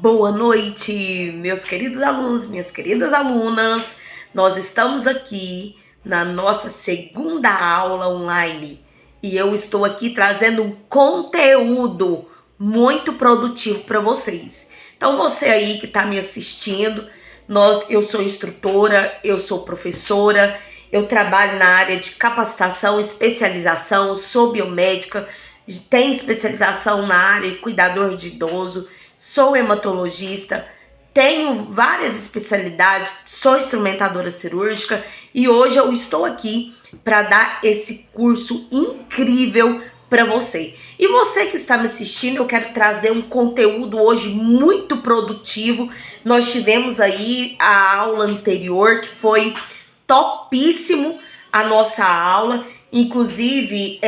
Boa noite, meus queridos alunos, minhas queridas alunas. Nós estamos aqui na nossa segunda aula online e eu estou aqui trazendo um conteúdo muito produtivo para vocês. Então, você aí que está me assistindo, eu sou instrutora, eu sou professora, eu trabalho na área de capacitação, especialização, sou biomédica, tenho especialização na área de cuidador de idoso, sou hematologista, tenho várias especialidades, sou instrumentadora cirúrgica e hoje eu estou aqui para dar esse curso incrível para você. E você que está me assistindo, eu quero trazer um conteúdo hoje muito produtivo. Nós tivemos aí a aula anterior que foi topíssimo a nossa aula. Inclusive,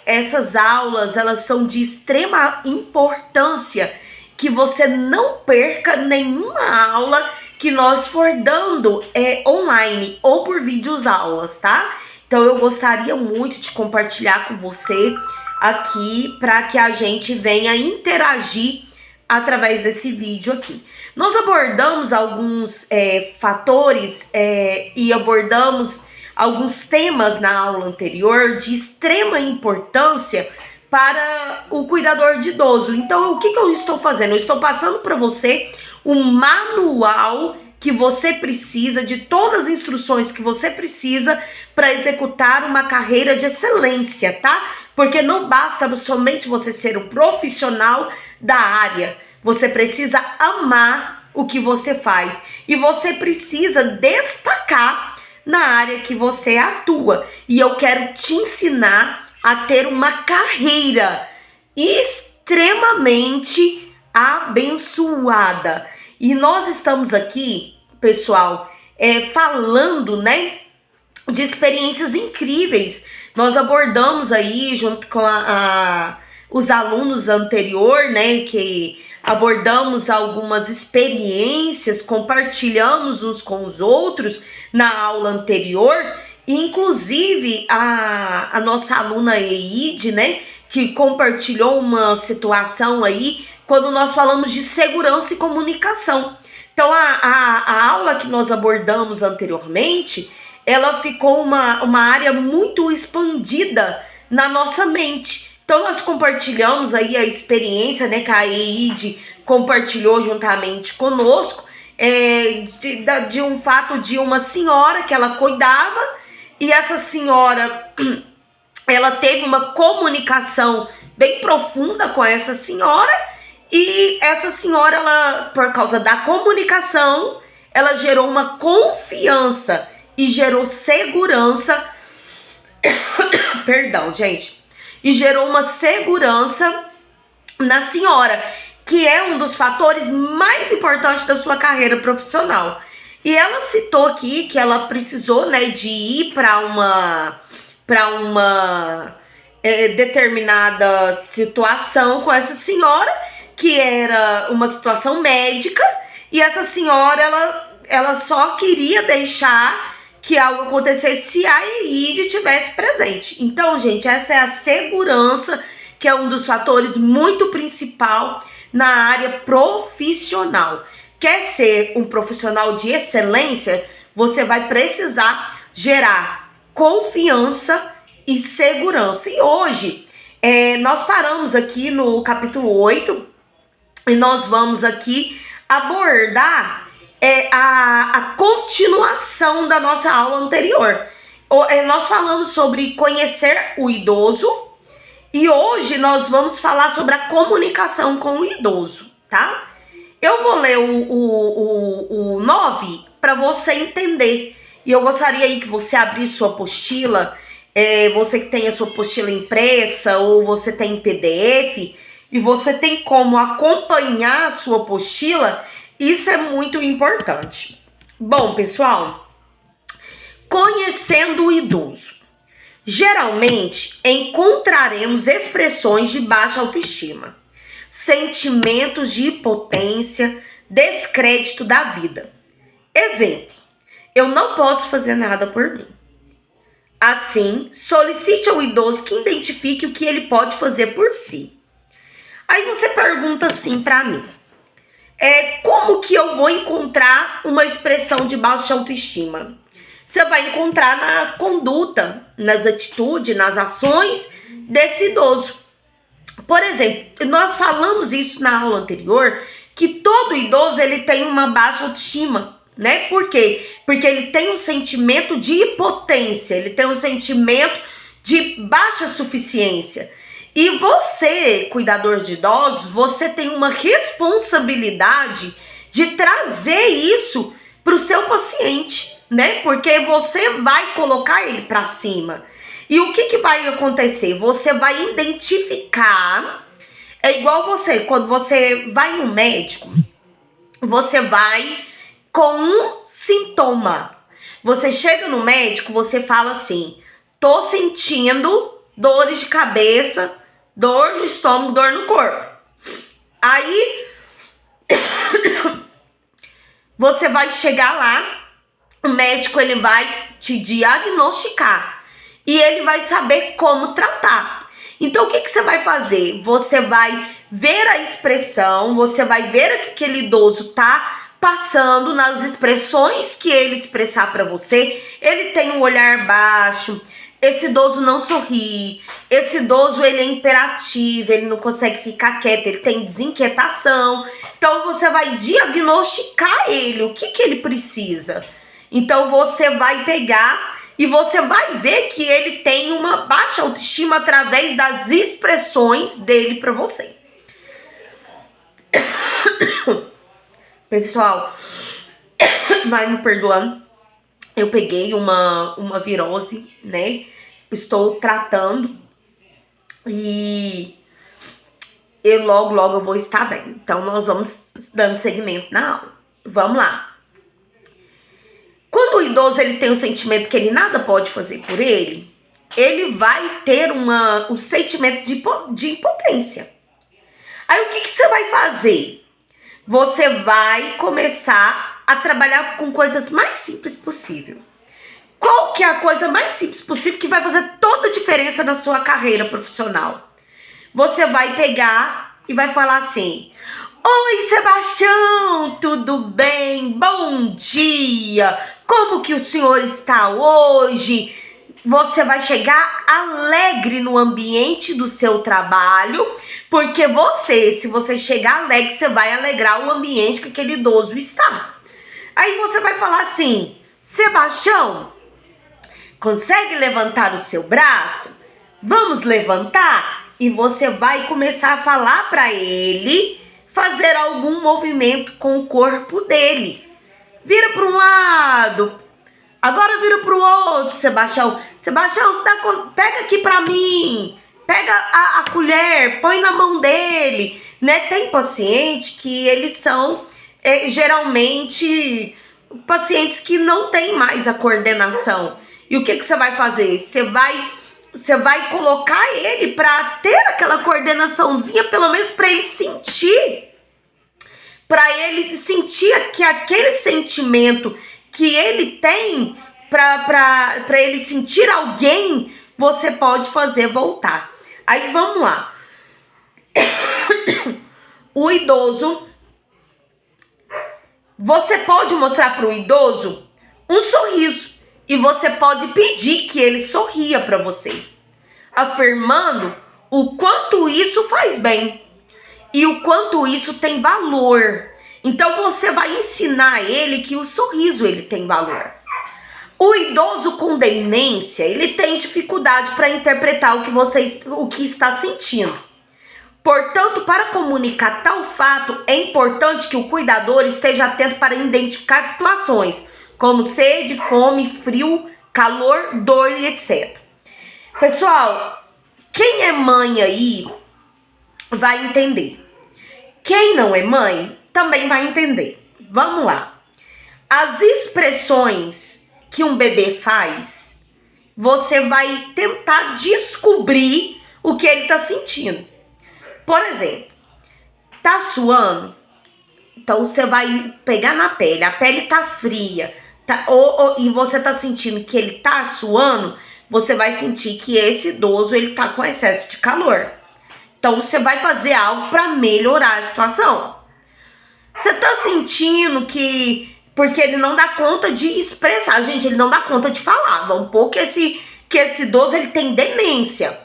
essas aulas, elas são de extrema importância, que você não perca nenhuma aula que nós for dando online ou por vídeos aulas, tá? Então eu gostaria muito de compartilhar com você aqui para que a gente venha interagir através desse vídeo aqui. Nós abordamos alguns fatores e abordamos alguns temas na aula anterior de extrema importância para o cuidador de idoso. Então, o que eu estou fazendo? Eu estou passando para você um manual que você precisa, de todas as instruções que você precisa para executar uma carreira de excelência, tá? Porque não basta somente você ser um profissional da área, você precisa amar o que você faz e você precisa destacar na área que você atua. E eu quero te ensinar a ter uma carreira extremamente abençoada. E nós estamos aqui, pessoal, falando, né, de experiências incríveis. Nós abordamos aí, junto com os alunos anterior, né, que abordamos algumas experiências, compartilhamos uns com os outros na aula anterior, e inclusive a nossa aluna Eide, né, que compartilhou uma situação aí quando nós falamos de segurança e comunicação. Então a aula que nós abordamos anteriormente, ela ficou uma área muito expandida na nossa mente. Então nós compartilhamos aí a experiência, né, que a Eide compartilhou juntamente conosco, de um fato de uma senhora que ela cuidava, e essa senhora, ela teve uma comunicação bem profunda com essa senhora, e essa senhora, ela, por causa da comunicação, ela gerou uma confiança e gerou segurança, perdão, gente, e gerou uma segurança na senhora, que é um dos fatores mais importantes da sua carreira profissional. E ela citou aqui que ela precisou, né, de ir para uma determinada situação com essa senhora, que era uma situação médica, e essa senhora, ela só queria deixar que algo acontecesse se a Eide estivesse presente. Então, gente, essa é a segurança, que é um dos fatores muito principal na área profissional. Quer ser um profissional de excelência, você vai precisar gerar confiança e segurança. E hoje, nós paramos aqui no capítulo 8 e nós vamos aqui abordar a continuação da nossa aula anterior. Nós falamos sobre conhecer o idoso e hoje nós vamos falar sobre a comunicação com o idoso, tá? Eu vou ler o 9 para você entender. E eu gostaria aí que você abrisse sua apostila, você que tem a sua apostila impressa ou você tem PDF, e você tem como acompanhar a sua apostila, isso é muito importante. Bom, pessoal, conhecendo o idoso. Geralmente, encontraremos expressões de baixa autoestima, sentimentos de impotência, descrédito da vida. Exemplo: eu não posso fazer nada por mim. Assim, solicite ao idoso que identifique o que ele pode fazer por si. Aí você pergunta assim para mim: como que eu vou encontrar uma expressão de baixa autoestima? Você vai encontrar na conduta, nas atitudes, nas ações desse idoso. Por exemplo, nós falamos isso na aula anterior, que todo idoso ele tem uma baixa autoestima, né? Por quê? Porque ele tem um sentimento de impotência, ele tem um sentimento de baixa suficiência. E você, cuidador de idosos, você tem uma responsabilidade de trazer isso para o seu paciente, né? Porque você vai colocar ele para cima. E o que vai acontecer? Você vai identificar, é igual você, quando você vai no médico, você vai com um sintoma. Você chega no médico, você fala assim, tô sentindo dores de cabeça, dor no estômago, dor no corpo. Aí, você vai chegar lá, o médico ele vai te diagnosticar e ele vai saber como tratar. Então, o que você vai fazer? Você vai ver a expressão, você vai ver o que aquele idoso tá passando nas expressões que ele expressar para você. Ele tem um olhar baixo, esse idoso não sorri, esse idoso ele é imperativo, ele não consegue ficar quieto, ele tem desinquietação. Então você vai diagnosticar ele, o que ele precisa. Então você vai pegar e você vai ver que ele tem uma baixa autoestima através das expressões dele para você. Pessoal, vai me perdoando. Eu peguei uma virose, né? Estou tratando e logo eu vou estar bem. Então nós vamos dando seguimento na aula. Vamos lá. Quando o idoso ele tem o sentimento que ele nada pode fazer por ele, ele vai ter um sentimento de impotência. Aí o que você vai fazer? Você vai começar a trabalhar com coisas mais simples possível. Qual que é a coisa mais simples possível que vai fazer toda a diferença na sua carreira profissional? Você vai pegar e vai falar assim: oi, Sebastião, tudo bem? Bom dia! Como que o senhor está hoje? Você vai chegar alegre no ambiente do seu trabalho, porque se você chegar alegre, você vai alegrar o ambiente que aquele idoso está. Aí você vai falar assim: Sebastião, consegue levantar o seu braço? Vamos levantar? E você vai começar a falar para ele fazer algum movimento com o corpo dele. Vira para um lado, agora vira para o outro, Sebastião. Sebastião, pega aqui para mim, pega a colher, põe na mão dele, né? Tem paciente que eles são geralmente pacientes que não têm mais a coordenação. E o que você vai fazer? Você vai colocar ele para ter aquela coordenaçãozinha, pelo menos para ele sentir que aquele sentimento que ele tem, para ele sentir alguém, você pode fazer voltar. Aí vamos lá. O idoso, você pode mostrar para o idoso um sorriso e você pode pedir que ele sorria para você, afirmando o quanto isso faz bem e o quanto isso tem valor. Então você vai ensinar a ele que o sorriso ele tem valor. O idoso com demência, ele tem dificuldade para interpretar o que está sentindo. Portanto, para comunicar tal fato, é importante que o cuidador esteja atento para identificar situações como sede, fome, frio, calor, dor e etc. Pessoal, quem é mãe aí vai entender. Quem não é mãe também vai entender. Vamos lá. As expressões que um bebê faz, você vai tentar descobrir o que ele está sentindo. Por exemplo, tá suando? Então você vai pegar na pele, a pele tá fria, e você tá sentindo que ele tá suando, você vai sentir que esse idoso ele tá com excesso de calor. Então você vai fazer algo para melhorar a situação. Você tá sentindo que... Porque ele não dá conta de expressar, gente, ele não dá conta de falar. Vamos pôr que esse idoso, ele tem demência.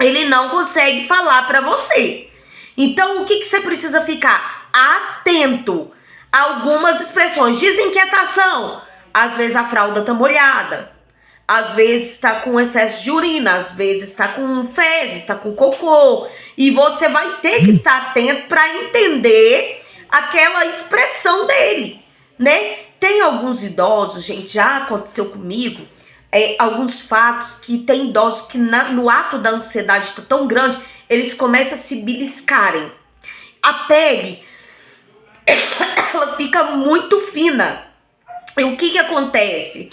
Ele não consegue falar pra você. Então, o que você precisa ficar? Atento a algumas expressões. Desinquietação. Às vezes a fralda tá molhada. Às vezes tá com excesso de urina. Às vezes tá com fezes, tá com cocô. E você vai ter que estar atento pra entender aquela expressão dele, né? Tem alguns idosos, gente, já aconteceu comigo, alguns fatos que tem idosos que no ato da ansiedade tá tão grande, eles começam a se beliscarem. A pele, ela fica muito fina. E o que acontece?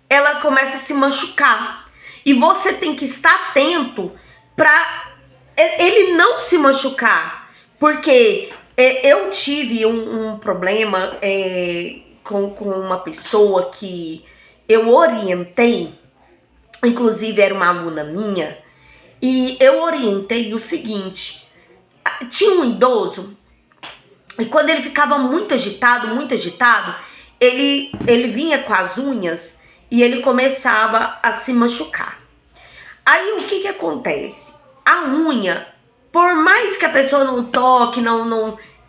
Ela começa a se machucar. E você tem que estar atento para ele não se machucar. Porque eu tive um problema com uma pessoa que eu orientei, inclusive era uma aluna minha, e eu orientei o seguinte: tinha um idoso, e quando ele ficava muito agitado, ele vinha com as unhas e ele começava a se machucar. Aí o que acontece? A unha, por mais que a pessoa não toque,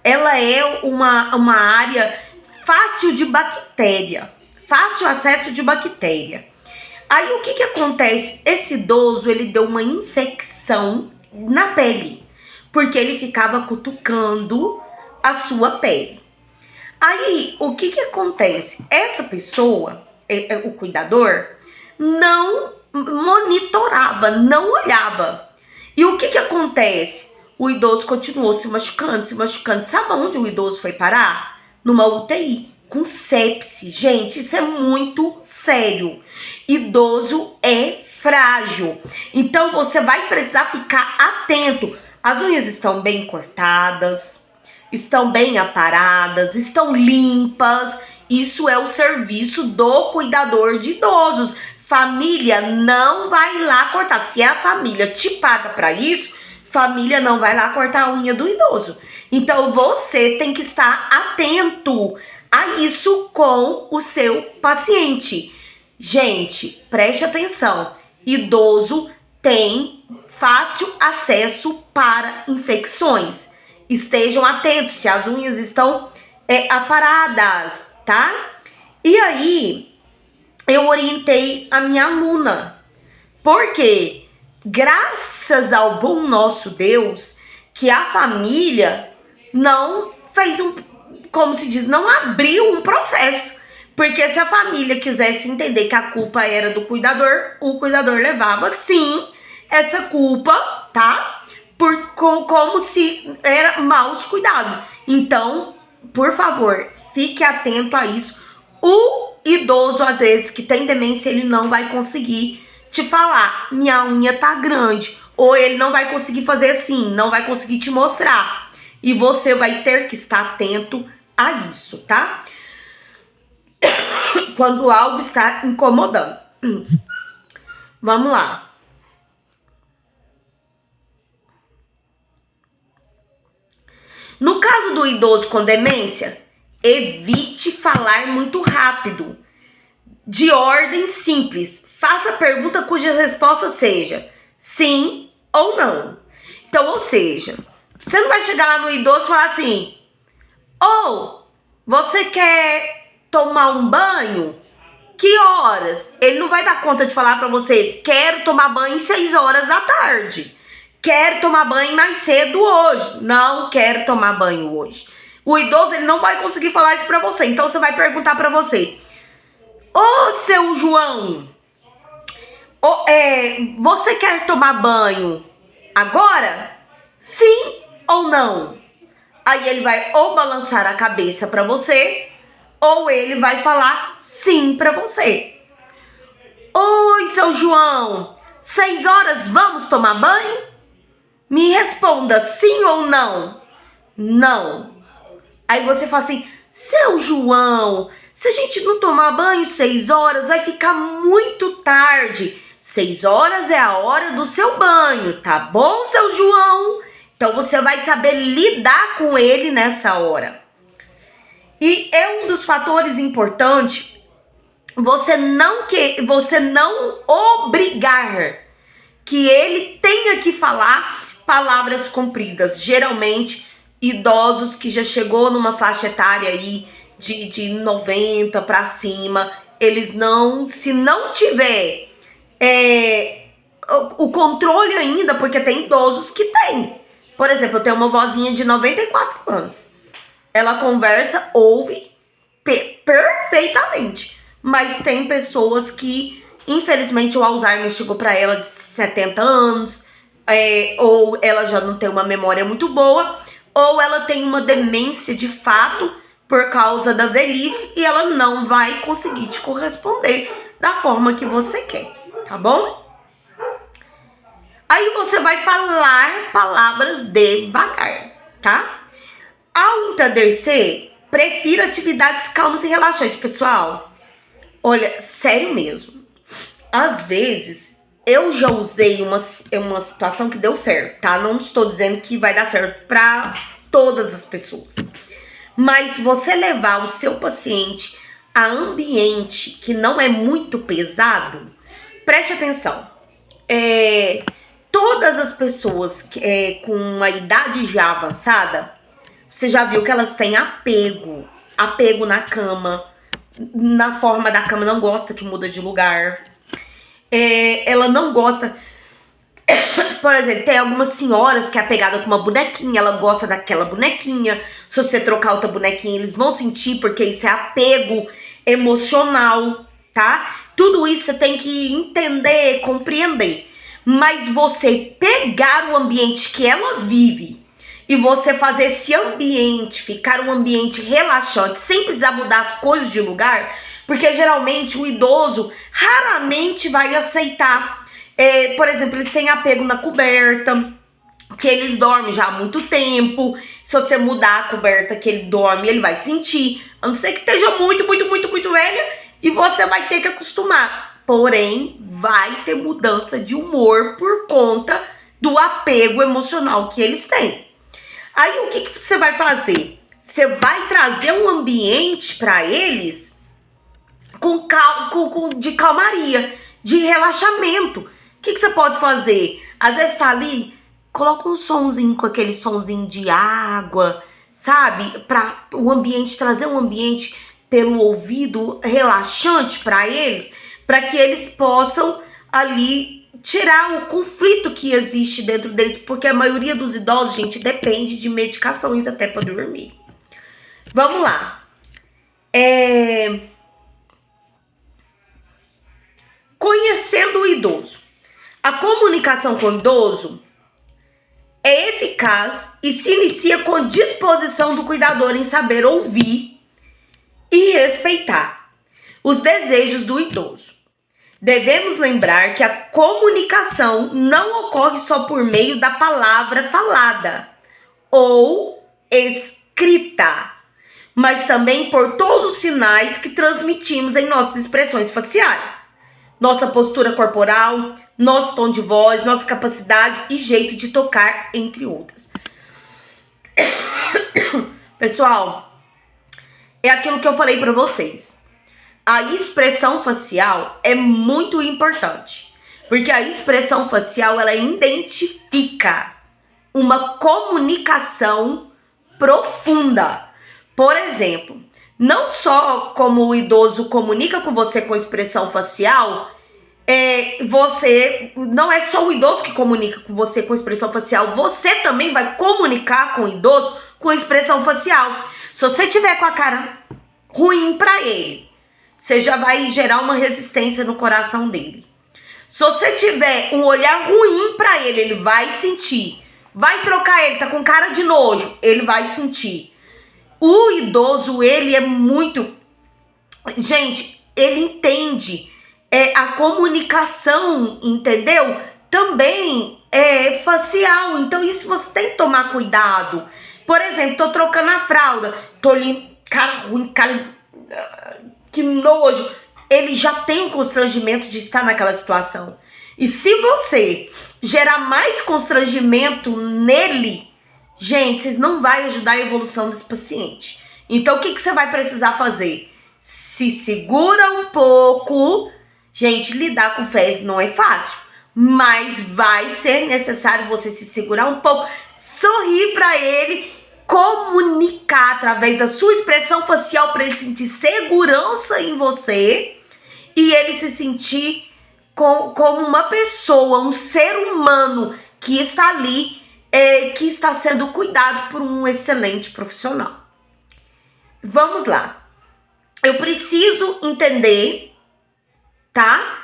ela é uma área fácil de bactéria, fácil acesso de bactéria. Aí o que acontece? Esse idoso, ele deu uma infecção na pele, porque ele ficava cutucando a sua pele. Aí o que acontece? Essa pessoa, o cuidador, não monitorava, não olhava. E o que acontece? O idoso continuou se machucando. Sabe onde o idoso foi parar? Numa UTI, com sepse. Gente, isso é muito sério. Idoso é frágil. Então você vai precisar ficar atento. As unhas estão bem cortadas, estão bem aparadas, estão limpas. Isso é o serviço do cuidador de idosos. Família não vai lá cortar. Se a família te paga para isso, família não vai lá cortar a unha do idoso. Então você tem que estar atento a isso com o seu paciente. Gente, preste atenção. Idoso tem fácil acesso para infecções. Estejam atentos se as unhas estão aparadas, tá? E aí, eu orientei a minha aluna. Porque, graças ao bom nosso Deus, que a família não fez como se diz, não abriu um processo. Porque se a família quisesse entender que a culpa era do cuidador, o cuidador levava, sim, essa culpa, tá? Como se era maus cuidados. Então, por favor, fique atento a isso. O idoso, às vezes, que tem demência, ele não vai conseguir te falar, minha unha tá grande. Ou ele não vai conseguir fazer assim, não vai conseguir te mostrar. E você vai ter que estar atento a isso, tá? Quando algo está incomodando. Vamos lá. No caso do idoso com demência, evite falar muito rápido. De ordem simples. Faça pergunta cuja resposta seja sim ou não. Então, ou seja, você não vai chegar lá no idoso e falar assim: você quer tomar um banho? Que horas? Ele não vai dar conta de falar pra você: quero tomar banho 6 horas da tarde. Quero tomar banho mais cedo hoje. Não quero tomar banho hoje. O idoso, ele não vai conseguir falar isso pra você. Então você vai perguntar pra você: seu João, você quer tomar banho agora? Sim ou não? Aí ele vai ou balançar a cabeça pra você, ou ele vai falar sim pra você. Oi, seu João, 6 horas vamos tomar banho? Me responda sim ou não. Não. Aí você fala assim: seu João, se a gente não tomar banho 6 horas, vai ficar muito tarde. 6 horas é a hora do seu banho, tá bom, seu João? Então você vai saber lidar com ele nessa hora. E é um dos fatores importantes você não obrigar que ele tenha que falar palavras compridas. Geralmente, idosos que já chegou numa faixa etária aí de 90 para cima, eles não, se não tiver o controle ainda, porque tem idosos que tem. Por exemplo, eu tenho uma vozinha de 94 anos. Ela conversa, ouve perfeitamente. Mas tem pessoas que, infelizmente, o Alzheimer chegou para ela de 70 anos, ou ela já não tem uma memória muito boa, ou ela tem uma demência de fato por causa da velhice e ela não vai conseguir te corresponder da forma que você quer, tá bom? Aí você vai falar palavras devagar, tá? Ao entardecer, prefiro atividades calmas e relaxantes, pessoal. Olha, sério mesmo. Às vezes, eu já usei uma situação que deu certo, tá? Não estou dizendo que vai dar certo para todas as pessoas. Mas você levar o seu paciente a ambiente que não é muito pesado, preste atenção. Todas as pessoas com uma idade já avançada, você já viu que elas têm apego na cama, na forma da cama, não gosta que muda de lugar. Ela não gosta, por exemplo, tem algumas senhoras que é apegada com uma bonequinha, ela gosta daquela bonequinha. Se você trocar outra bonequinha, eles vão sentir, porque isso é apego emocional, tá? Tudo isso você tem que entender, compreender. Mas você pegar o ambiente que ela vive e você fazer esse ambiente ficar um ambiente relaxante, sem precisar mudar as coisas de lugar, porque geralmente o idoso raramente vai aceitar. Por exemplo, eles têm apego na coberta, que eles dormem já há muito tempo. Se você mudar a coberta que ele dorme, ele vai sentir. A não ser que esteja muito velha e você vai ter que acostumar. Porém, vai ter mudança de humor por conta do apego emocional que eles têm. Aí, o que você vai fazer? Você vai trazer um ambiente para eles de calmaria, de relaxamento. O que você pode fazer? Às vezes tá ali, coloca um sonzinho com aquele sonzinho de água, sabe? Para o ambiente, trazer um ambiente pelo ouvido relaxante para eles, para que eles possam ali tirar o conflito que existe dentro deles, porque a maioria dos idosos, gente, depende de medicações até para dormir. Vamos lá. Conhecendo o idoso. A comunicação com o idoso é eficaz e se inicia com disposição do cuidador em saber ouvir e respeitar os desejos do idoso. Devemos lembrar que a comunicação não ocorre só por meio da palavra falada ou escrita, mas também por todos os sinais que transmitimos em nossas expressões faciais, nossa postura corporal, nosso tom de voz, nossa capacidade e jeito de tocar, entre outras. Pessoal, é aquilo que eu falei para vocês. A expressão facial é muito importante, porque a expressão facial, ela identifica uma comunicação profunda. Por exemplo, não só como o idoso comunica com você com expressão facial, não é só o idoso que comunica com você com expressão facial, você também vai comunicar com o idoso com expressão facial. Se você tiver com a cara ruim para ele, você já vai gerar uma resistência no coração dele. Se você tiver um olhar ruim para ele, ele vai sentir. Vai trocar ele, tá com cara de nojo, ele vai sentir. O idoso, ele é muito... Gente, ele entende a comunicação, entendeu? Também é facial, então isso você tem que tomar cuidado. Por exemplo, tô trocando a fralda, tô ali, cara ruim, cara... Que nojo, ele já tem um constrangimento de estar naquela situação. E se você gerar mais constrangimento nele, gente, vocês não vão ajudar a evolução desse paciente. Então, o que você vai precisar fazer? Se segura um pouco. Gente, lidar com fezes não é fácil, mas vai ser necessário você se segurar um pouco, sorrir para ele, comunicar através da sua expressão facial para ele sentir segurança em você e ele se sentir como uma pessoa, um ser humano que está ali, que está sendo cuidado por um excelente profissional. Vamos lá. Eu preciso entender, tá?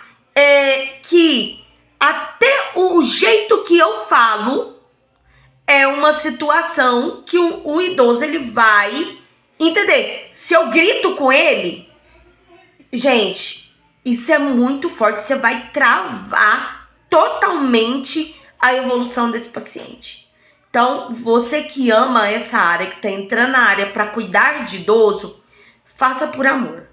Que até o jeito que eu falo é uma situação que o idoso ele vai entender. Se eu grito com ele, gente, isso é muito forte. Você vai travar totalmente a evolução desse paciente. Então, você que ama essa área, que tá entrando na área para cuidar de idoso, faça por amor.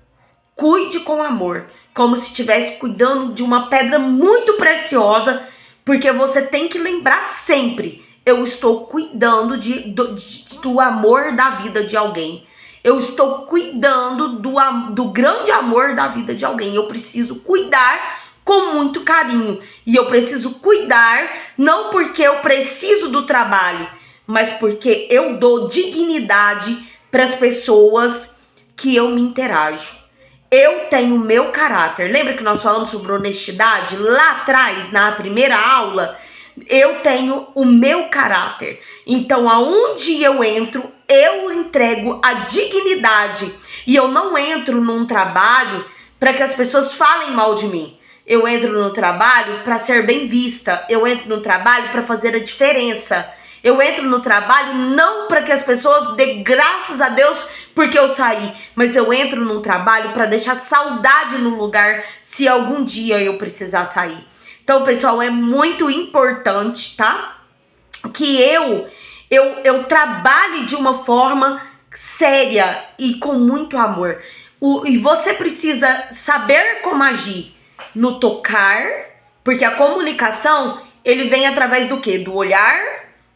Cuide com amor, como se estivesse cuidando de uma pedra muito preciosa, porque você tem que lembrar sempre: eu estou cuidando do amor da vida de alguém. Eu estou cuidando do grande amor da vida de alguém. Eu preciso cuidar com muito carinho. E eu preciso cuidar não porque eu preciso do trabalho, mas porque eu dou dignidade para as pessoas que eu me interajo. Eu tenho o meu caráter. Lembra que nós falamos sobre honestidade lá atrás, na primeira aula? Eu tenho o meu caráter. Então, aonde eu entro, eu entrego a dignidade. E eu não entro num trabalho para que as pessoas falem mal de mim. Eu entro no trabalho para ser bem vista. Eu entro no trabalho para fazer a diferença. Eu entro no trabalho não para que as pessoas dêem graças a Deus porque eu saí, mas eu entro no trabalho para deixar saudade no lugar se algum dia eu precisar sair. Então, pessoal, é muito importante, tá? Que eu trabalhe de uma forma séria e com muito amor. E você precisa saber como agir no tocar, porque a comunicação, ele vem através do quê? Do olhar,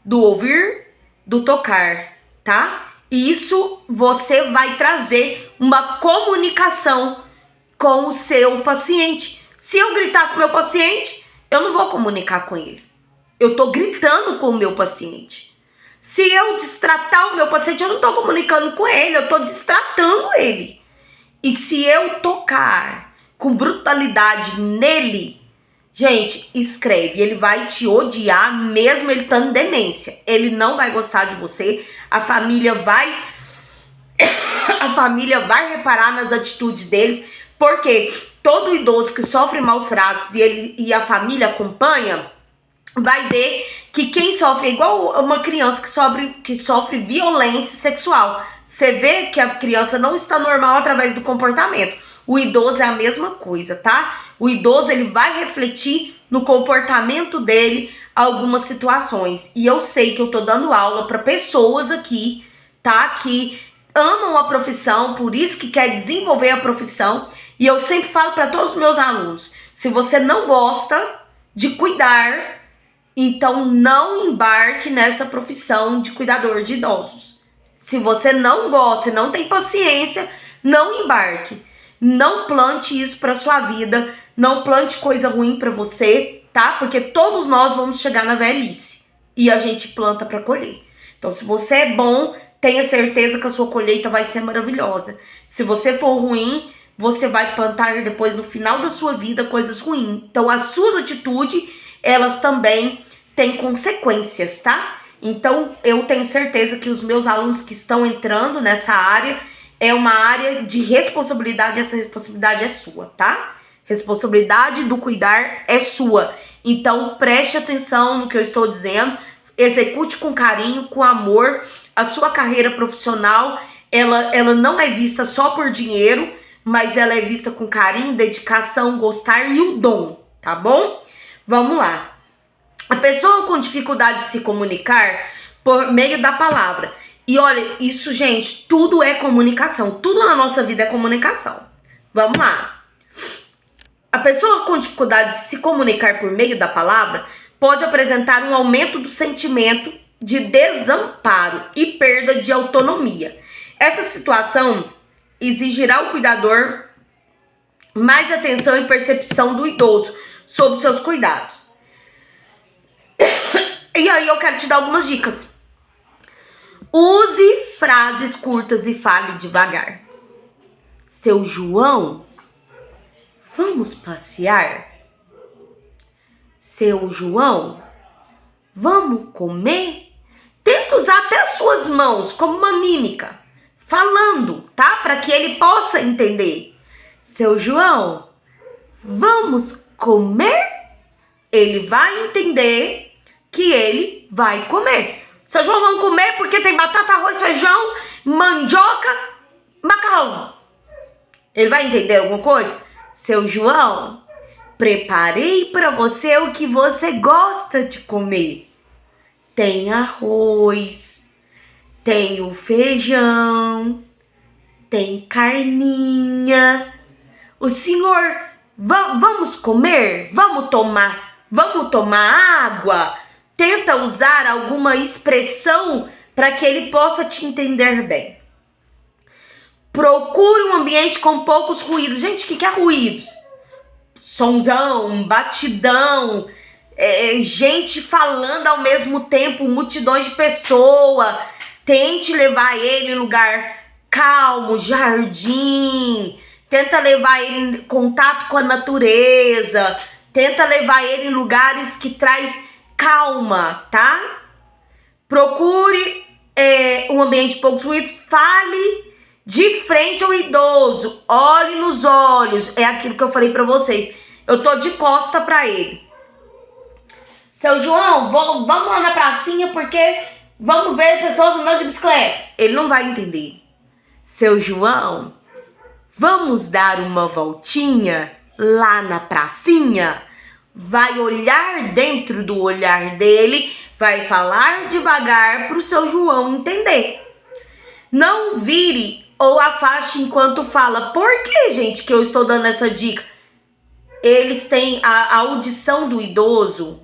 do ouvir, do tocar, tá? Isso você vai trazer uma comunicação com o seu paciente. Se eu gritar com o meu paciente, eu não vou comunicar com ele. Eu tô gritando com o meu paciente. Se eu destratar o meu paciente, eu não tô comunicando com ele, eu tô destratando ele. E se eu tocar com brutalidade nele, gente, escreve, ele vai te odiar mesmo ele estando em demência. Ele não vai gostar de você, a família vai reparar nas atitudes deles, porque todo idoso que sofre maus tratos e a família acompanha, vai ver que quem sofre é igual uma criança que sofre violência sexual. Você vê que a criança não está normal através do comportamento. O idoso é a mesma coisa, tá? O idoso, ele vai refletir no comportamento dele algumas situações. E eu sei que eu tô dando aula para pessoas aqui, tá? Que amam a profissão, por isso que quer desenvolver a profissão. E eu sempre falo para todos os meus alunos: se você não gosta de cuidar, então não embarque nessa profissão de cuidador de idosos. Se você não gosta e não tem paciência, não embarque. Não plante isso para sua vida, não plante coisa ruim para você, tá? Porque todos nós vamos chegar na velhice e a gente planta para colher. Então, se você é bom, tenha certeza que a sua colheita vai ser maravilhosa. Se você for ruim, você vai plantar depois, no final da sua vida, coisas ruins. Então, as suas atitudes, elas também têm consequências, tá? Então, eu tenho certeza que os meus alunos que estão entrando nessa área, é uma área de responsabilidade, essa responsabilidade é sua, tá? Responsabilidade do cuidar é sua. Então, preste atenção no que eu estou dizendo, execute com carinho, com amor. A sua carreira profissional, ela não é vista só por dinheiro, mas ela é vista com carinho, dedicação, gostar e o dom, tá bom? Vamos lá. A pessoa com dificuldade de se comunicar por meio da palavra. E olha, isso, gente, tudo é comunicação. Tudo na nossa vida é comunicação. Vamos lá. A pessoa com dificuldade de se comunicar por meio da palavra pode apresentar um aumento do sentimento de desamparo e perda de autonomia. Essa situação exigirá ao cuidador mais atenção e percepção do idoso sobre seus cuidados. E aí eu quero te dar algumas dicas. Use frases curtas e fale devagar. Seu João, vamos passear? Seu João, vamos comer? Tenta usar até as suas mãos como uma mímica, falando, tá? Para que ele possa entender. Seu João, vamos comer? Ele vai entender que ele vai comer. Seu João, vamos comer porque tem batata, arroz, feijão, mandioca, macarrão. Ele vai entender alguma coisa? Seu João, preparei para você o que você gosta de comer. Tem arroz, tem o feijão, tem carninha. O senhor, vamos comer? Vamos tomar água? Tenta usar alguma expressão para que ele possa te entender bem. Procure um ambiente com poucos ruídos. Gente, o que é ruídos? Sonzão, batidão, gente falando ao mesmo tempo, multidões de pessoas. Tente levar ele em lugar calmo, jardim. Tenta levar ele em contato com a natureza. Tenta levar ele em lugares que traz calma, tá? Procure um ambiente pouco ruído. Fale de frente ao idoso. Olhe nos olhos. É aquilo que eu falei pra vocês. Eu tô de costa pra ele. Seu João, vamos lá na pracinha porque vamos ver pessoas andando de bicicleta. Ele não vai entender. Seu João, vamos dar uma voltinha lá na pracinha? Vai olhar dentro do olhar dele, vai falar devagar para o seu João entender. Não vire ou afaste enquanto fala. Por que, gente, que eu estou dando essa dica? Eles têm a audição do idoso,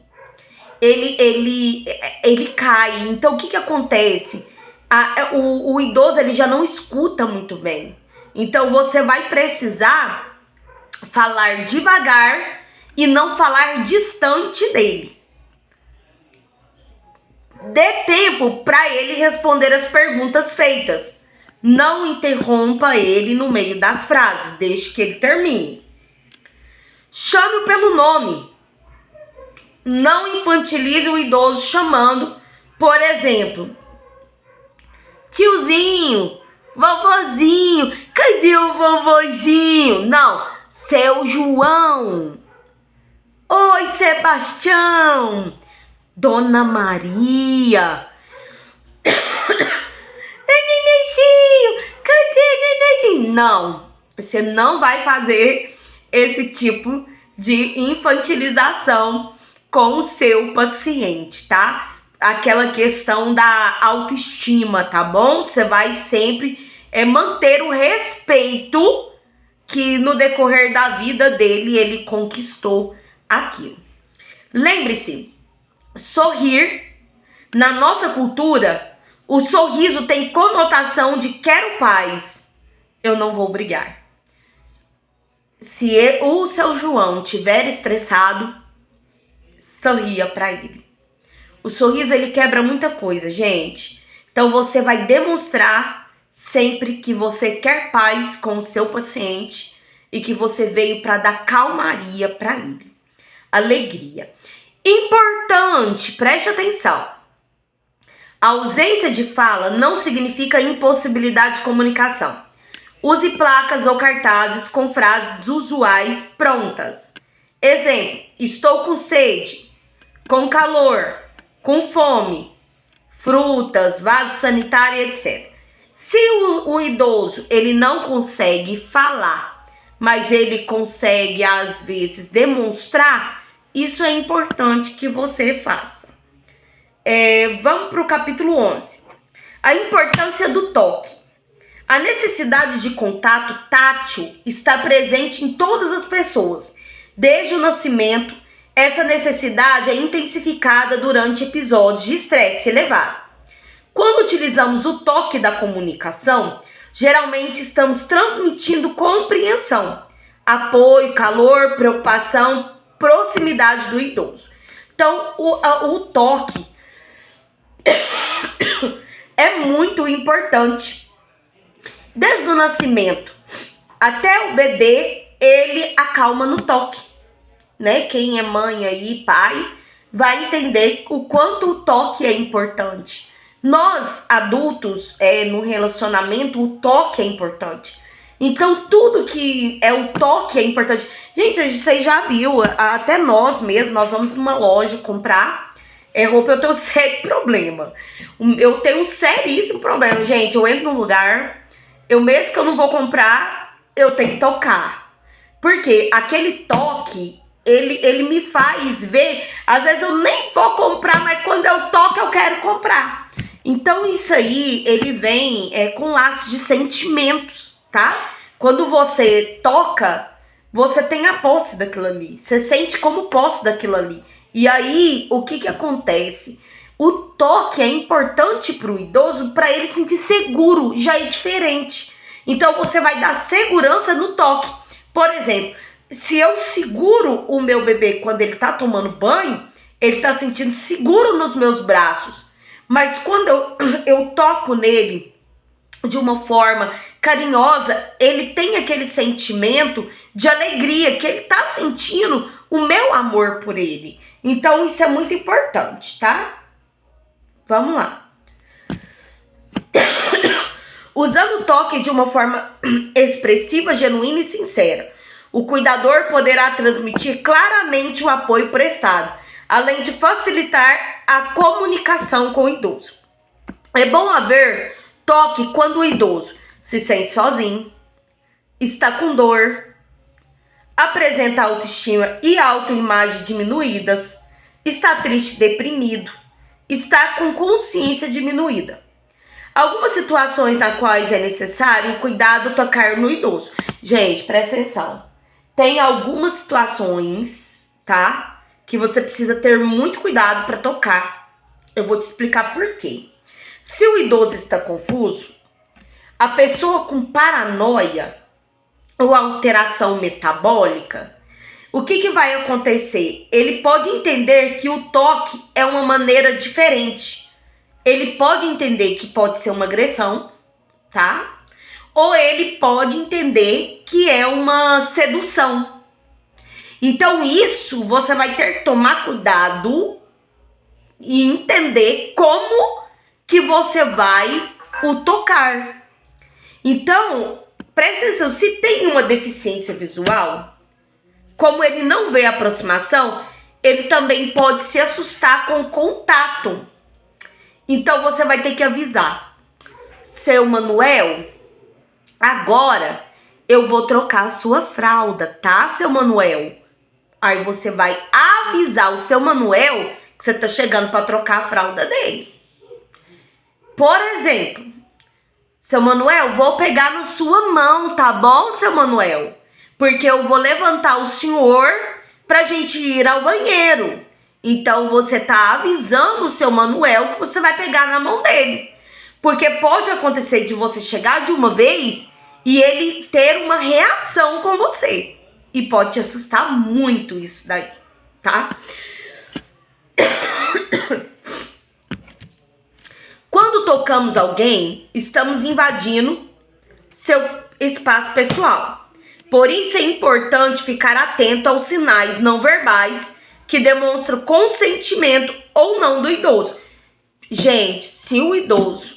ele cai. Então, o que acontece? O idoso ele já não escuta muito bem. Então, você vai precisar falar devagar e não falar distante dele. Dê tempo para ele responder as perguntas feitas. Não interrompa ele no meio das frases, deixe que ele termine. Chame-o pelo nome. Não infantilize o idoso chamando, por exemplo, tiozinho, vovozinho. Cadê o vovozinho? Não, seu João. Oi, Sebastião. Dona Maria. Nenenzinho, cadê nenenzinho? Não, você não vai fazer esse tipo de infantilização com o seu paciente, tá? Aquela questão da autoestima, tá bom? Você vai sempre manter o respeito que no decorrer da vida dele ele conquistou aquilo. Lembre-se, sorrir, na nossa cultura, o sorriso tem conotação de quero paz, eu não vou brigar. Se o seu João estiver estressado, sorria para ele. O sorriso, ele quebra muita coisa, gente. Então, você vai demonstrar sempre que você quer paz com o seu paciente e que você veio para dar calmaria para ele. Alegria. Importante, preste atenção. A ausência de fala não significa impossibilidade de comunicação. Use placas ou cartazes com frases usuais prontas. Exemplo, estou com sede, com calor, com fome, frutas, vaso sanitário, etc. Se o idoso ele não consegue falar, mas ele consegue às vezes demonstrar, isso é importante que você faça. Vamos para o capítulo 11. A importância do toque. A necessidade de contato tátil está presente em todas as pessoas. Desde o nascimento, essa necessidade é intensificada durante episódios de estresse elevado. Quando utilizamos o toque da comunicação, geralmente estamos transmitindo compreensão, apoio, calor, preocupação, proximidade do idoso. Então, o toque é muito importante. Desde o nascimento até o bebê, ele acalma no toque, né? Quem é mãe aí, pai, vai entender o quanto o toque é importante. Nós, adultos, no relacionamento, o toque é importante. Então, tudo que é o toque é importante. Gente, vocês já viu, até nós mesmos, nós vamos numa loja comprar roupa, eu tenho um sério problema. Eu tenho um seríssimo problema, gente. Eu entro num lugar, mesmo que eu não vou comprar, eu tenho que tocar. Porque aquele toque, ele me faz ver, às vezes eu nem vou comprar, mas quando eu toco, eu quero comprar. Então, isso aí, ele vem com laços de sentimentos, tá? Quando você toca, você tem a posse daquilo ali. Você sente como posse daquilo ali. E aí, o que acontece? O toque é importante para o idoso, para ele sentir seguro, já é diferente. Então, você vai dar segurança no toque. Por exemplo, se eu seguro o meu bebê quando ele tá tomando banho, ele tá sentindo seguro nos meus braços. Mas quando eu toco nele de uma forma carinhosa, ele tem aquele sentimento de alegria, que ele tá sentindo o meu amor por ele. Então isso é muito importante, tá? Vamos lá. Usando o toque de uma forma expressiva, genuína e sincera, o cuidador poderá transmitir claramente o apoio prestado, além de facilitar a comunicação com o idoso. É bom haver toque quando o idoso se sente sozinho, está com dor, apresenta autoestima e autoimagem diminuídas, está triste e deprimido, está com consciência diminuída. Algumas situações nas quais é necessário cuidado tocar no idoso. Gente, presta atenção. Tem algumas situações, tá? Que você precisa ter muito cuidado para tocar. Eu vou te explicar por quê. Se o idoso está confuso, a pessoa com paranoia ou alteração metabólica, o que vai acontecer? Ele pode entender que o toque é uma maneira diferente. Ele pode entender que pode ser uma agressão, tá? Ou ele pode entender que é uma sedução. Então isso você vai ter que tomar cuidado e entender como que você vai o tocar. Então, presta atenção, se tem uma deficiência visual, como ele não vê a aproximação, ele também pode se assustar com o contato. Então você vai ter que avisar. Seu Manuel, agora eu vou trocar a sua fralda, tá, seu Manuel? Aí você vai avisar o seu Manuel que você tá chegando para trocar a fralda dele. Por exemplo, seu Manuel, vou pegar na sua mão, tá bom, seu Manuel? Porque eu vou levantar o senhor pra gente ir ao banheiro. Então você tá avisando o seu Manuel que você vai pegar na mão dele. Porque pode acontecer de você chegar de uma vez e ele ter uma reação com você. E pode te assustar muito isso daí, tá? Quando tocamos alguém, estamos invadindo seu espaço pessoal. Por isso é importante ficar atento aos sinais não verbais que demonstram consentimento ou não do idoso. Gente, se o idoso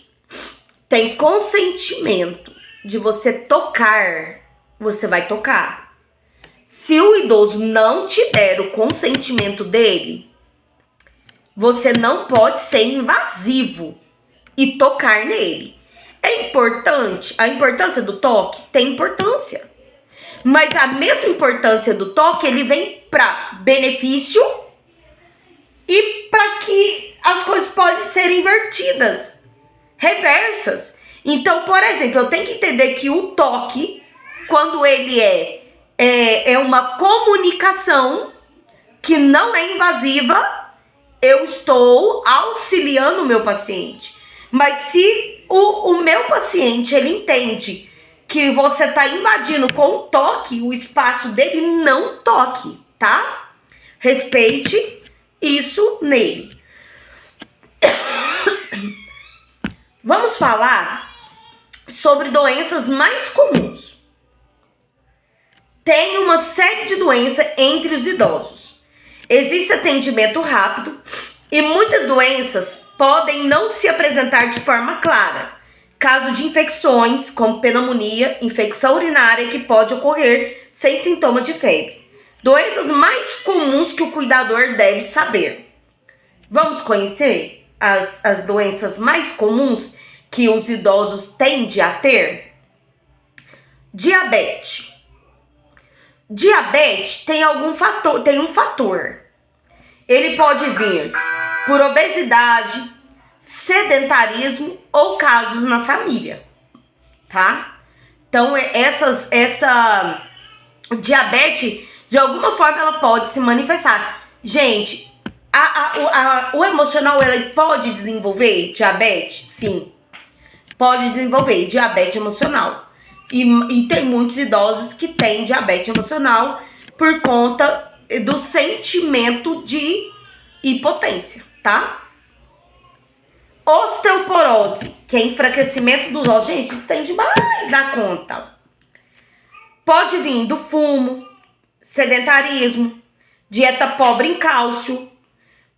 tem consentimento de você tocar, você vai tocar. Se o idoso não te der o consentimento dele, você não pode ser invasivo e tocar nele. É importante, a importância do toque tem importância. Mas a mesma importância do toque, ele vem para benefício e para que as coisas podem ser invertidas, reversas. Então, por exemplo, eu tenho que entender que o toque, quando ele é uma comunicação que não é invasiva, eu estou auxiliando o meu paciente. Mas se o meu paciente, ele entende que você tá invadindo com o toque o espaço dele, não toque, tá? Respeite isso nele. Vamos falar sobre doenças mais comuns. Tem uma série de doenças entre os idosos. Existe atendimento rápido e muitas doenças podem não se apresentar de forma clara. Caso de infecções, como pneumonia, infecção urinária, que pode ocorrer sem sintoma de febre. Doenças mais comuns que o cuidador deve saber. Vamos conhecer as doenças mais comuns que os idosos tendem a ter? Diabetes. Diabetes tem um fator. Ele pode vir por obesidade, sedentarismo ou casos na família, tá? Então, essa diabetes, de alguma forma, ela pode se manifestar. Gente, o emocional, ele pode desenvolver diabetes? Sim, pode desenvolver diabetes emocional. E tem muitos idosos que têm diabetes emocional por conta do sentimento de impotência, tá? Osteoporose, que é enfraquecimento dos ossos. Gente, isso tem demais da conta. Pode vir do fumo, sedentarismo, dieta pobre em cálcio.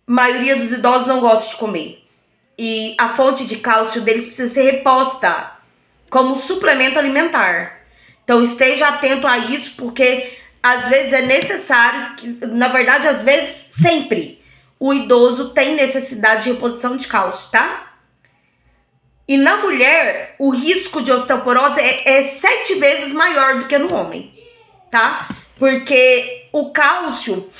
A maioria dos idosos não gosta de comer. E a fonte de cálcio deles precisa ser reposta como suplemento alimentar. Então esteja atento a isso, porque às vezes é necessário, na verdade, às vezes sempre, o idoso tem necessidade de reposição de cálcio, tá? E na mulher, o risco de osteoporose é 7 vezes maior do que no homem, tá? Porque o cálcio,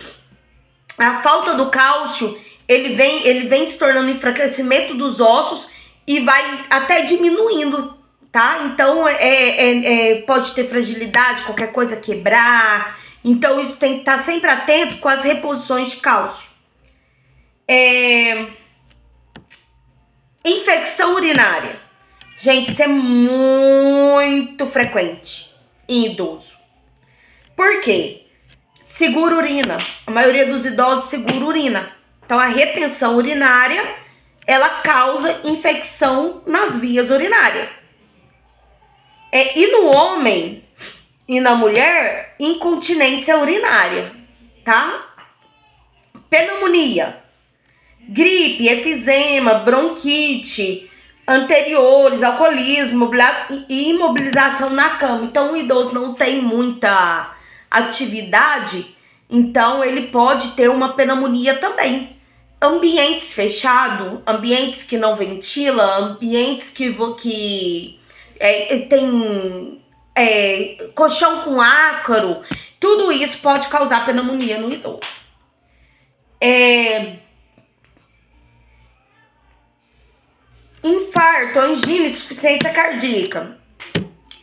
a falta do cálcio, ele vem se tornando enfraquecimento dos ossos e vai até diminuindo, tá? Então, pode ter fragilidade, qualquer coisa quebrar. Então, isso tem que estar sempre atento com as reposições de cálcio. Infecção urinária. Gente, isso é muito frequente em idoso. Por quê? Segura urina. A maioria dos idosos segura urina. Então, a retenção urinária, ela causa infecção nas vias urinárias. E no homem e na mulher, incontinência urinária, tá? Pneumonia, gripe, efizema, bronquite, anteriores, alcoolismo e imobilização na cama. Então, o idoso não tem muita atividade, então ele pode ter uma pneumonia também. Ambientes fechados, ambientes que não ventilam, ambientes que tem colchão com ácaro, tudo isso pode causar pneumonia no idoso. Infarto, angina, insuficiência cardíaca.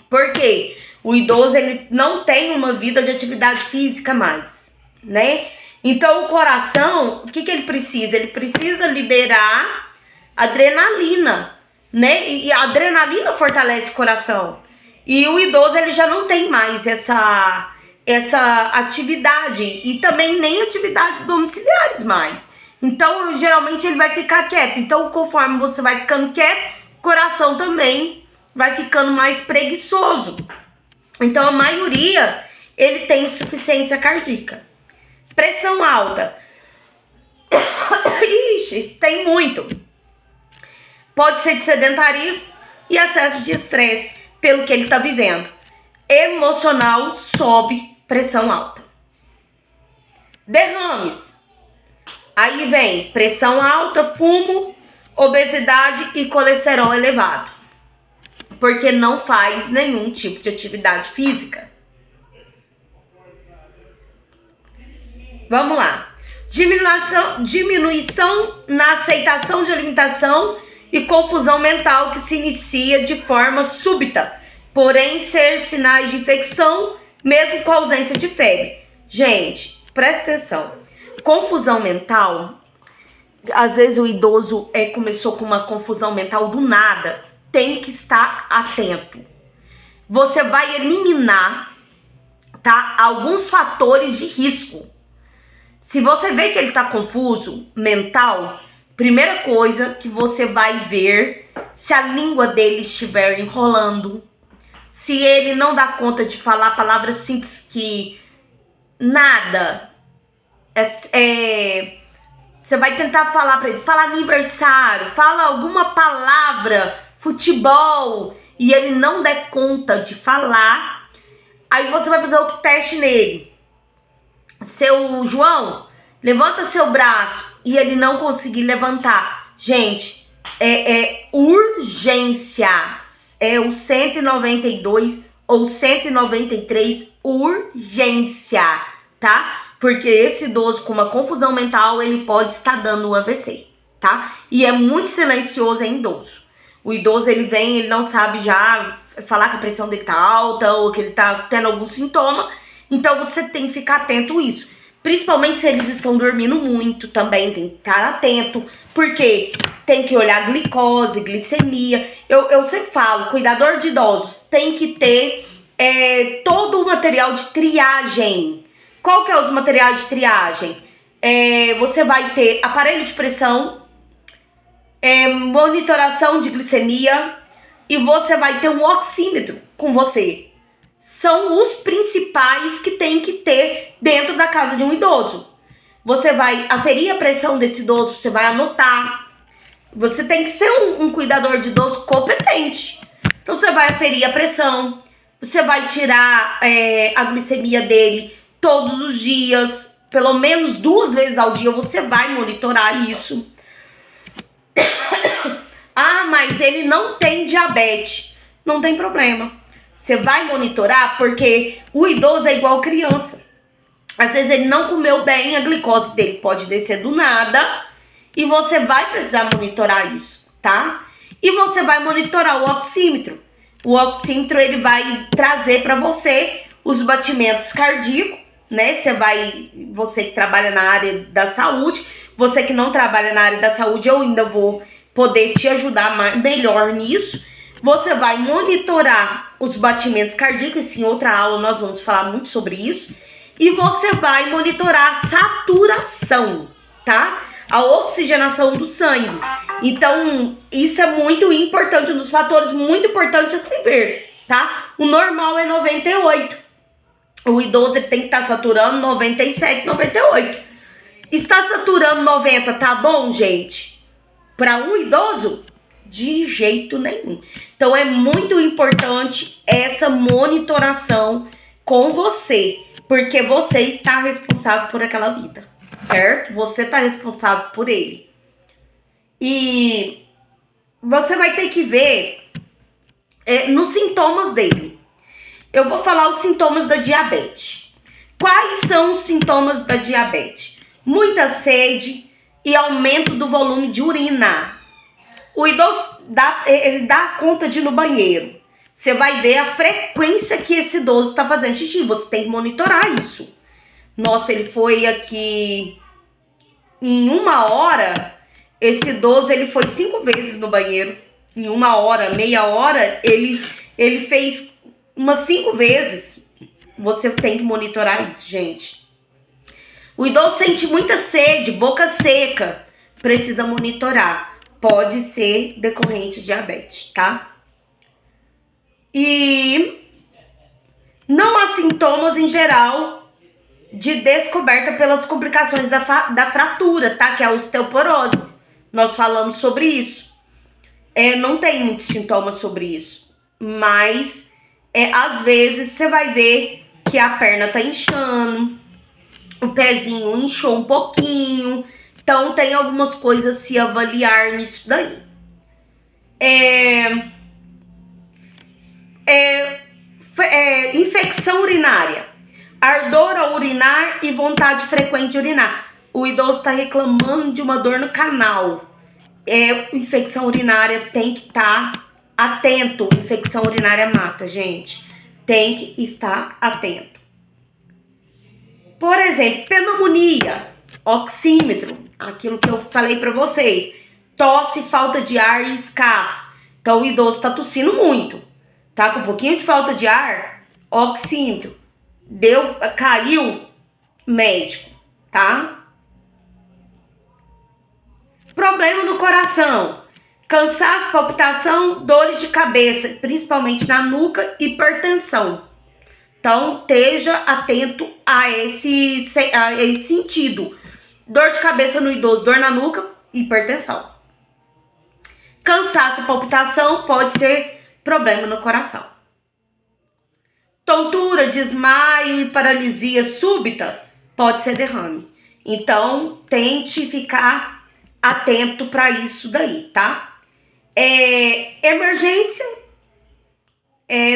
Por quê? O idoso, ele não tem uma vida de atividade física mais, né? Então, o coração, o que ele precisa? Ele precisa liberar adrenalina, né? E a adrenalina fortalece o coração. E o idoso, ele já não tem mais essa atividade. E também nem atividades domiciliares mais. Então, geralmente, ele vai ficar quieto. Então, conforme você vai ficando quieto, o coração também vai ficando mais preguiçoso. Então, a maioria, ele tem insuficiência cardíaca. Pressão alta. Ixi, tem muito. Pode ser de sedentarismo e excesso de estresse pelo que ele está vivendo. Emocional sobe, pressão alta. Derrames. Aí vem pressão alta, fumo, obesidade e colesterol elevado. Porque não faz nenhum tipo de atividade física. Vamos lá. Diminuição na aceitação de alimentação e confusão mental que se inicia de forma súbita, porém ser sinais de infecção, mesmo com ausência de febre. Gente, presta atenção. Confusão mental, às vezes o idoso começou com uma confusão mental do nada, tem que estar atento. Você vai eliminar, tá, alguns fatores de risco. Se você vê que ele tá confuso mental, primeira coisa que você vai ver se a língua dele estiver enrolando, se ele não dá conta de falar palavras simples que nada. Você vai tentar falar para ele, fala aniversário, fala alguma palavra, futebol, e ele não der conta de falar, aí você vai fazer outro teste nele. Seu João, levanta seu braço, e ele não conseguir levantar. Gente, urgência. É o 192 ou 193, urgência, tá? Porque esse idoso com uma confusão mental, ele pode estar dando um AVC, tá? E é muito silencioso em idoso. O idoso, ele vem, ele não sabe já falar que a pressão dele tá alta ou que ele tá tendo algum sintoma. Então, você tem que ficar atento a isso. Principalmente se eles estão dormindo muito também, tem que estar atento. Porque tem que olhar glicose, glicemia. Eu sempre falo, cuidador de idosos tem que ter todo o material de triagem. Qual que é os materiais de triagem? Você vai ter aparelho de pressão, monitoração de glicemia e você vai ter um oxímetro com você. São os principais que tem que ter dentro da casa de um idoso. Você vai aferir a pressão desse idoso, você vai anotar. Você tem que ser um cuidador de idoso competente. Então você vai aferir a pressão, você vai tirar a glicemia dele todos os dias, pelo menos 2 vezes ao dia você vai monitorar isso. Ah, mas ele não tem diabetes. Não tem problema. Você vai monitorar porque o idoso é igual criança. Às vezes ele não comeu bem, a glicose dele pode descer do nada e você vai precisar monitorar isso, tá? E você vai monitorar o oxímetro. O oxímetro, ele vai trazer para você os batimentos cardíacos, né? Você que trabalha na área da saúde, você que não trabalha na área da saúde, eu ainda vou poder te ajudar melhor nisso. Você vai monitorar os batimentos cardíacos, em outra aula nós vamos falar muito sobre isso. E você vai monitorar a saturação, tá? A oxigenação do sangue. Então, isso é muito importante, um dos fatores muito importantes a se ver, tá? O normal é 98. O idoso ele tem que estar saturando 97, 98. Está saturando 90, tá bom, gente? Para um idoso, de jeito nenhum. Então, é muito importante essa monitoração com você, porque você está responsável por aquela vida, certo? Você está responsável por ele. E você vai ter que ver nos sintomas dele. Eu vou falar os sintomas da diabetes. Quais são os sintomas da diabetes? Muita sede e aumento do volume de urina. O idoso ele dá conta de ir no banheiro. Você vai ver a frequência que esse idoso está fazendo xixi. Você tem que monitorar isso. Nossa, ele foi aqui em 1 hora. Esse idoso ele foi 5 vezes no banheiro. Em 1 hora, meia hora, ele fez umas 5 vezes. Você tem que monitorar isso, gente. O idoso sente muita sede, boca seca. Precisa monitorar. Pode ser decorrente de diabetes, tá? E não há sintomas em geral de descoberta pelas complicações da fratura, tá? Que é a osteoporose. Nós falamos sobre isso. Não tem muitos sintomas sobre isso. Mas, às vezes, você vai ver que a perna tá inchando, o pezinho inchou um pouquinho. Então, tem algumas coisas a se avaliar nisso daí. Infecção urinária. Ardor ao urinar e vontade frequente de urinar. O idoso está reclamando de uma dor no canal. Infecção urinária, tem que estar atento. Infecção urinária mata, gente. Tem que estar atento. Por exemplo, pneumonia, oxímetro. aquilo que eu falei pra vocês. Tosse, falta de ar e escarro. Então o idoso tá tossindo muito. Tá com um pouquinho de falta de ar, oxímetro. Caiu, médico, tá? Problema no coração. Cansaço, palpitação, dores de cabeça, principalmente na nuca, hipertensão. Então, esteja atento a esse sentido. Dor de cabeça no idoso, dor na nuca, hipertensão. Cansaço e palpitação pode ser problema no coração. Tontura, desmaio e paralisia súbita pode ser derrame. Então, tente ficar atento para isso daí, tá? Emergência,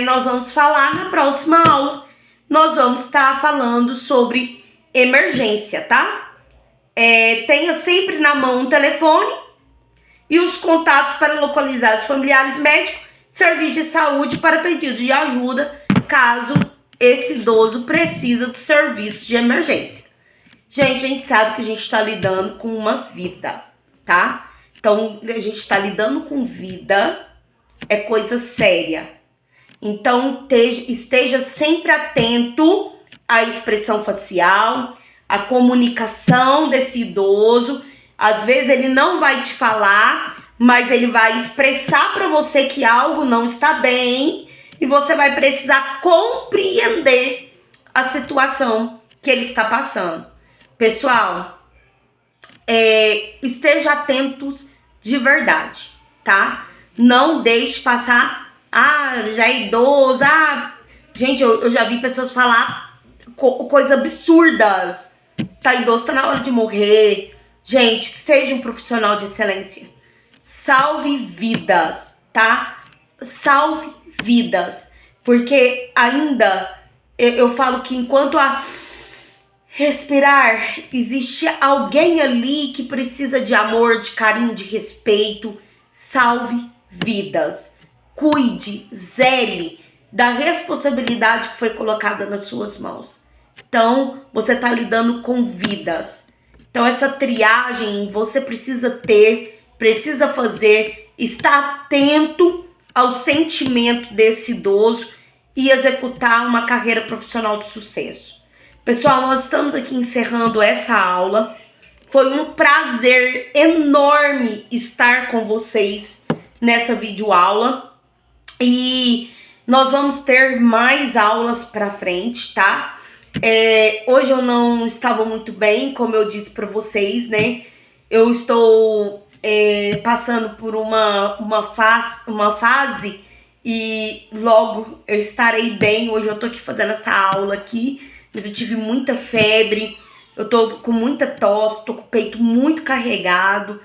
nós vamos falar na próxima aula. Nós vamos estar falando sobre emergência, tá? Tenha sempre na mão um telefone e os contatos para localizar os familiares médicos, serviço de saúde para pedido de ajuda, caso esse idoso precisa do serviço de emergência. Gente, a gente sabe que a gente está lidando com uma vida, tá? Então, a gente está lidando com vida, é coisa séria. Então, esteja sempre atento à expressão facial, à comunicação desse idoso. Às vezes ele não vai te falar, mas ele vai expressar para você que algo não está bem e você vai precisar compreender a situação que ele está passando. Pessoal, esteja atentos de verdade, tá? Não deixe passar, já é idoso, gente, eu já vi pessoas falar coisas absurdas, tá idoso, tá na hora de morrer. Gente, seja um profissional de excelência, salve vidas, tá? Salve vidas, porque ainda, eu falo que enquanto respirar, existe alguém ali que precisa de amor, de carinho, de respeito. Salve vidas. Cuide, zele da responsabilidade que foi colocada nas suas mãos. Então, você está lidando com vidas. Então, essa triagem você precisa ter, precisa fazer, estar atento ao sentimento desse idoso e executar uma carreira profissional de sucesso. Pessoal, nós estamos aqui encerrando essa aula. Foi um prazer enorme estar com vocês nessa videoaula. E nós vamos ter mais aulas pra frente, tá? Hoje eu não estava muito bem, como eu disse pra vocês, né? Eu estou passando por uma fase e logo eu estarei bem. Hoje eu tô aqui fazendo essa aula aqui, mas eu tive muita febre, eu tô com muita tosse, tô com o peito muito carregado,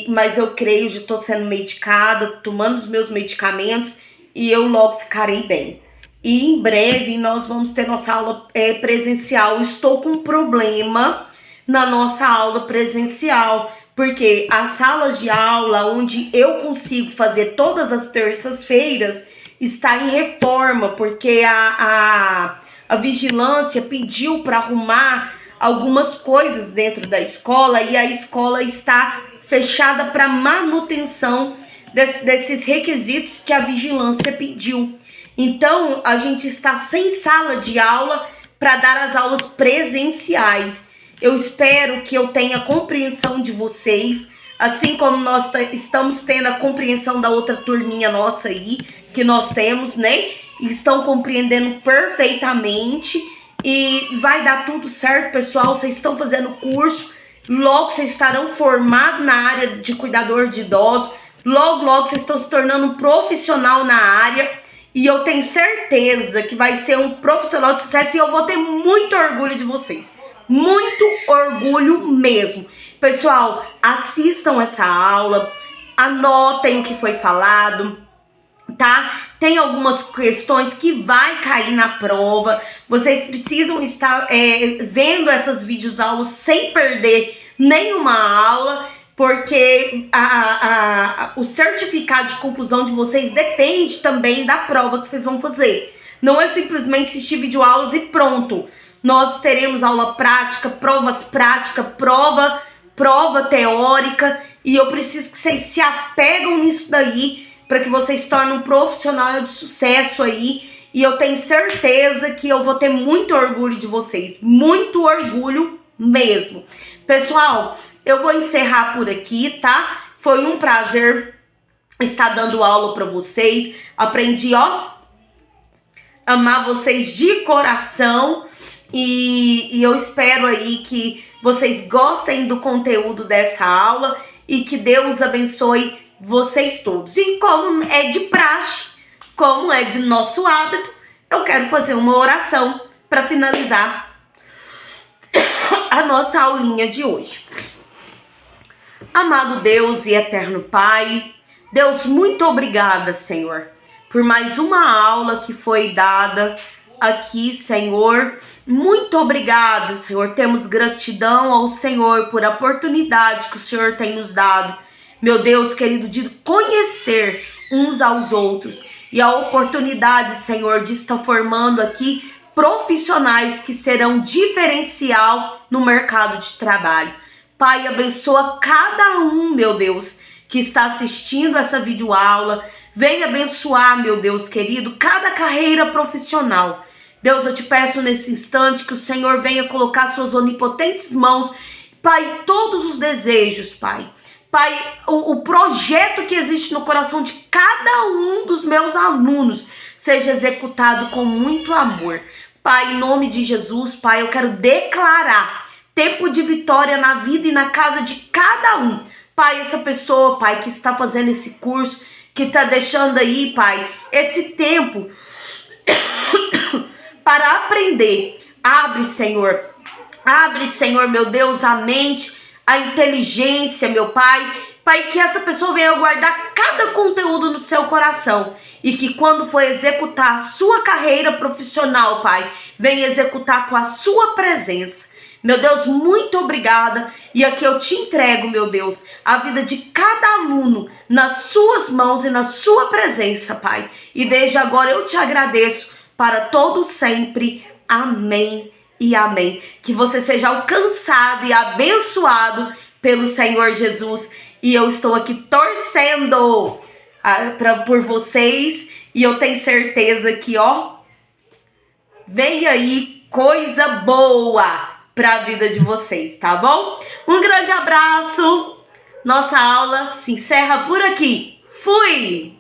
mas eu creio, já tô sendo medicada, tomando os meus medicamentos e eu logo ficarei bem. E em breve nós vamos ter nossa aula presencial. Estou com um problema na nossa aula presencial, porque as salas de aula onde eu consigo fazer todas as terças-feiras está em reforma, porque a vigilância pediu para arrumar algumas coisas dentro da escola e a escola está fechada para manutenção desses requisitos que a vigilância pediu. Então, a gente está sem sala de aula para dar as aulas presenciais. Eu espero que eu tenha a compreensão de vocês, assim como nós estamos tendo a compreensão da outra turminha nossa aí, que nós temos, né? Estão compreendendo perfeitamente e vai dar tudo certo, pessoal. Vocês estão fazendo curso, logo vocês estarão formados na área de cuidador de idosos, logo vocês estão se tornando um profissional na área e eu tenho certeza que vai ser um profissional de sucesso e eu vou ter muito orgulho de vocês. Muito orgulho mesmo. Pessoal, assistam essa aula, anotem o que foi falado, tá? Tem algumas questões que vai cair na prova. Vocês precisam estar vendo essas videoaulas sem perder nenhuma aula, porque o certificado de conclusão de vocês depende também da prova que vocês vão fazer. Não é simplesmente assistir videoaulas e pronto. Nós teremos aula prática, provas práticas, prova prova teórica, e eu preciso que vocês se apegam nisso daí, para que vocês se tornem um profissional de sucesso aí. E eu tenho certeza que eu vou ter muito orgulho de vocês, muito orgulho mesmo. Pessoal, eu vou encerrar por aqui, tá? Foi um prazer estar dando aula para vocês. Aprendi, amar vocês de coração. E eu espero aí que vocês gostem do conteúdo dessa aula e que Deus abençoe vocês todos. E como é de praxe, como é de nosso hábito, eu quero fazer uma oração para finalizar a nossa aulinha de hoje. Amado Deus e eterno Pai, Deus, muito obrigada, Senhor, por mais uma aula que foi dada aqui, Senhor. Muito obrigada, Senhor. Temos gratidão ao Senhor por a oportunidade que o Senhor tem nos dado, meu Deus querido, de conhecer uns aos outros, e a oportunidade, Senhor, de estar formando aqui profissionais que serão diferencial no mercado de trabalho. Pai, abençoa cada um, meu Deus, que está assistindo essa videoaula. Venha abençoar, meu Deus querido, cada carreira profissional. Deus, eu te peço nesse instante que o Senhor venha colocar suas onipotentes mãos, Pai, todos os desejos, Pai. Pai, o projeto que existe no coração de cada um dos meus alunos seja executado com muito amor. Pai, em nome de Jesus, Pai, eu quero declarar tempo de vitória na vida e na casa de cada um. Pai, essa pessoa, Pai, que está fazendo esse curso, que está deixando aí, Pai, esse tempo para aprender. Abre, Senhor, meu Deus, a mente, a inteligência, meu Pai. Pai, que essa pessoa venha guardar cada conteúdo no seu coração e que quando for executar a sua carreira profissional, Pai, venha executar com a sua presença. Meu Deus, muito obrigada. E aqui eu te entrego, meu Deus, a vida de cada aluno nas suas mãos e na sua presença, Pai. E desde agora eu te agradeço para todo sempre. Amém e amém. Que você seja alcançado e abençoado pelo Senhor Jesus. E eu estou aqui torcendo por vocês. E eu tenho certeza que, vem aí coisa boa para a vida de vocês, tá bom? Um grande abraço. Nossa aula se encerra por aqui. Fui!